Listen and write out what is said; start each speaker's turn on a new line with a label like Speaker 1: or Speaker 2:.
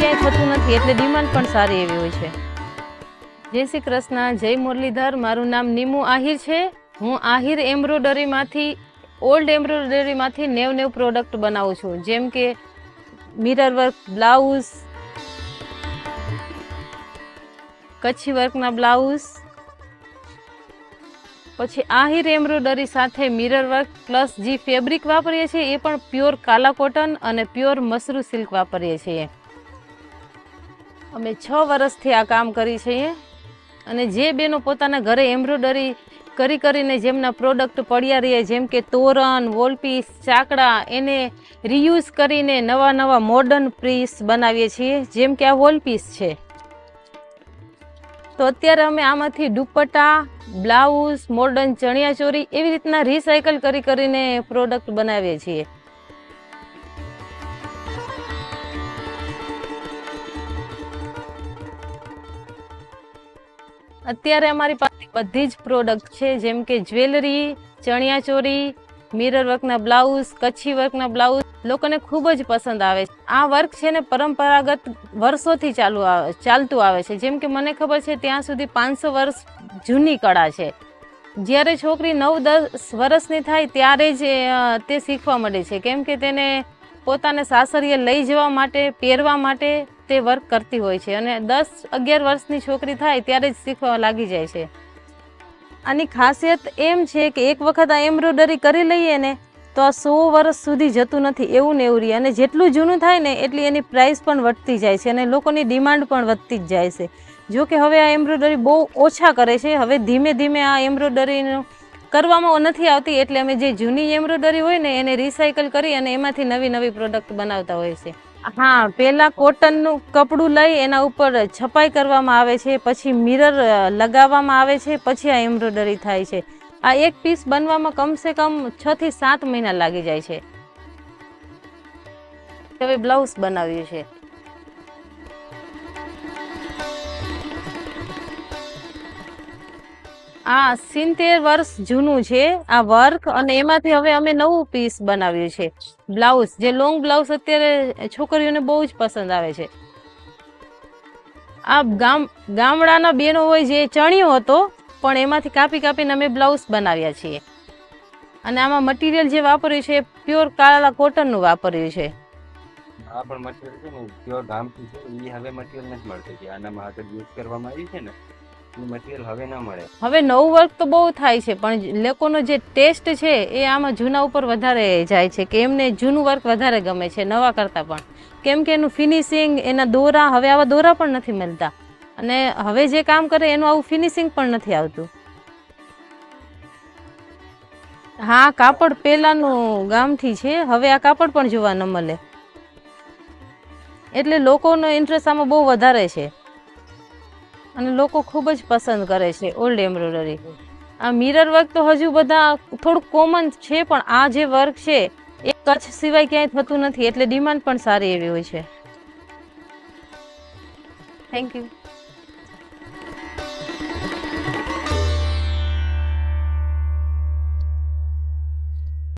Speaker 1: ક્યાંય થતું નથી એટલે ડિમાન્ડ પણ સારી એવી હોય છે. જય શ્રી કૃષ્ણ, જય મુરલીધર. મારું નામ નીમુ આહિર છે. હું આહિર એમ્બ્રોડરીમાંથી ઓલ્ડ એમ્બ્રોડરીમાંથી નવ પ્રોડક્ટ બનાવું છું, જેમ કે મિરર વર્ક બ્લાઉઝ, કચ્છી વર્કના બ્લાઉઝ, પછી આહિર એમ્બ્રોડરી સાથે મિરર વર્ક પ્લસ જે ફેબ્રિક વાપરીએ છીએ એ પણ પ્યોર કાલા કોટન અને પ્યોર મસરૂ સિલ્ક વાપરીએ છીએ. અમે 6 વર્ષથી આ કામ કરી છીએ અને જે બેનો પોતાના ઘરે એમ્બ્રોડરી કરીને જેમના પ્રોડક્ટ પડ્યા રહે, જેમ કે તોરણ, વોલપીસ, ચાકડા, એને રીયુઝ કરીને નવા મોડર્ન પીસ બનાવીએ છીએ, જેમ કે આ વોલપીસ છે. તો અત્યારે અમે આમાંથી દુપટ્ટા, બ્લાઉઝ, મોડર્ન ચણિયાચોળી એવી રીતના રિસાયકલ કરીને પ્રોડક્ટ બનાવીએ છીએ. અત્યારે અમારી પાસે બધી જ પ્રોડક્ટ છે, જેમ કે જ્વેલરી, ચણિયાચોળી, મિરર વર્કના બ્લાઉઝ, કચ્છી વર્કના બ્લાઉઝ લોકોને ખૂબ જ પસંદ આવે છે. આ વર્ક છે ને પરંપરાગત વર્ષોથી ચાલતું આવે છે. જેમ કે મને ખબર છે ત્યાં સુધી 500 વર્ષ જૂની કળા છે. જ્યારે છોકરી 9-10 વર્ષની થાય ત્યારે જ તે શીખવા મળે છે, કેમ કે તેને પોતાને સાસરીએ લઈ જવા માટે, પહેરવા માટે તે વર્ક કરતી હોય છે અને 10-11 વર્ષની છોકરી થાય ત્યારે જ શીખવા લાગી જાય છે. આની ખાસિયત એમ છે કે એક વખત આ એમ્બ્રોડરી કરી લઈએ ને તો આ 100 વર્ષ સુધી જતું નથી, એવું ને એવું રહે. અને જેટલું જૂનું થાય ને એટલી એની પ્રાઇસ પણ વધતી જાય છે અને લોકોની ડિમાન્ડ પણ વધતી જ જાય છે. જો કે હવે આ એમ્બ્રોડરી બહુ ઓછા કરે છે, હવે ધીમે ધીમે આ એમ્બ્રોડરીનું કરવામાં નથી આવતી, એટલે અમે જે જૂની એમ્બ્રોડરી હોય ને એને રિસાયકલ કરી અને એમાંથી નવી પ્રોડક્ટ બનાવતા હોય છે. હા, પહેલા કોટનનું કપડું લઈ એના ઉપર છપાઈ કરવામાં આવે છે, પછી મિરર લગાવવામાં આવે છે, પછી આ એમ્બ્રોડરી થાય છે. આ એક પીસ બનવામાં કમસે કમ 6 થી 7 મહિના લાગી જાય છે. હવે બ્લાઉઝ બનાવ્યું છે. આ 70 વર્ષ જૂનું છે આ વર્ક, અને એમાંથી હવે અમે નવું પીસ બનાવ્યું છે બ્લાઉઝ, જે લોંગ બ્લાઉઝ અત્યારે છોકરીઓને બહુ જ પસંદ આવે છે. આ ગામડાના બેનો હોય જે ચણિયો હતો પણ એમાંથી કાપીને અમે બ્લાઉઝ બનાવ્યા છીએ. અને આમાં મટીરિયલ જે વાપર્યું છે પ્યોર કાળા કોટનનું વાપર્યું છે.
Speaker 2: આ પણ મટીરિયલ છે ને પ્યોર ગામથી છે, એ હવે મટીરિયલ નથી મળતું. આનામાં આગળ યુઝ કરવામાં આવી છે ને એ મટીરિયલ હવે ના મળે.
Speaker 1: હવે નવું વર્ક તો બહુ થાય છે પણ લોકોનો જે ટેસ્ટ છે એ આમાં જૂના ઉપર વધારે જાય છે, કે એમને જૂનું વર્ક વધારે ગમે છે નવા કરતા પણ, કેમ કે એનું ફિનિશિંગ, એના દોરા, હવે આવા દોરા પણ નથી મળતા અને હવે જે કામ કરે એનું આવું ફિનિશિંગ પણ નથી આવતું. હા, કાપડ પહેલાનું ગામથી છે, હવે આ કાપડ પણ જોવા ન મળે, એટલે લોકોનો ઇન્ટરેસ્ટ આમાં બહુ વધારે છે અને લોકો ખૂબ જ પસંદ કરે છે ઓલ્ડ એમ્બ્રોડરી. આ મિરર વર્ક તો હજુ બધા થોડુંક કોમન છે, પણ આ જે વર્ક છે એ કચ્છ સિવાય ક્યાંય થતું નથી એટલે ડિમાન્ડ પણ સારી એવી હોય છે. Thank you.